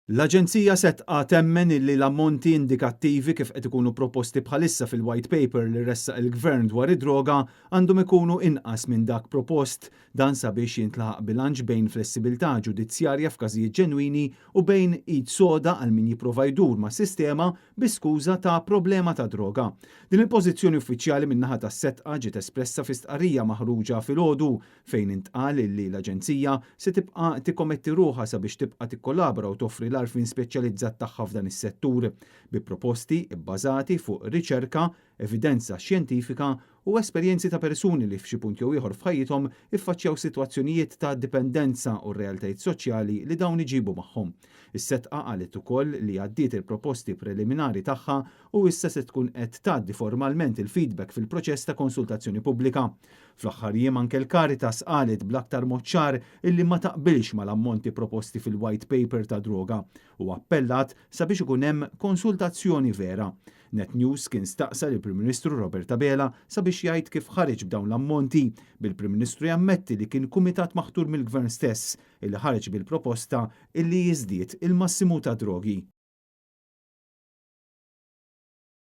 L-Aġenzija setqa temmen illi l-ammonti indikattivi kif qed ikunu proposti bħalissa fil-White Paper li ressaq il-Gvern dwar id-droga għandhom ikunu inqas minn dak propost dan sabiex jintlaħaq bilanċ bejn flessibilità ġudizzjarja f'każijiet ġenwini u bejn id soda għal min jipprova jdur ma' sistema bi skuża ta' problema ta' droga. Din il-pożizzjoni uffiċjali min-naħa tas-setqa ġiet espressa fi stqarrija maħruġa filgħodu fejn intqal illi l-Aġenzija se tibqa' tikkommetti ruħha sabiex tibqa' tikkollabora u toffri l-arfin speċjalizzat tagħha f'dan is-settur bi proposti bbażati fuq riċerka, evidenza xjentifika u esperjenzi ta' persuni li f'xi punt jew ieħor f'ħajjithom iffaċċjaw sitwazzjonijiet ta' dipendenza u realtajiet soċjali li dawn iġibu magħhom. Is-setqa qalet ukoll li għaddiet il-proposti preliminari tagħha u issa se tkun qed tgħaddi formalment il-feedback fil-proċess ta' konsultazzjoni pubblika. Fl-aħħar jiem anke l-Caritas qalet bl-aktar mod ċar illi ma taqbilx mal-ammonti proposti fil-White Paper ta' droga u appellat sabiex ikun hemm konsultazzjoni vera. Net News kien staqsa lill Prim Ministru Robert Abela sabiex jgħid kif ħareġ b'dawn l-ammonti bil-Prim Ministru jammetti li kien kumitat maħtur mill-Gvern stess illi ħareġ bil-proposta illi jiżdied il-massimu ta' drogi.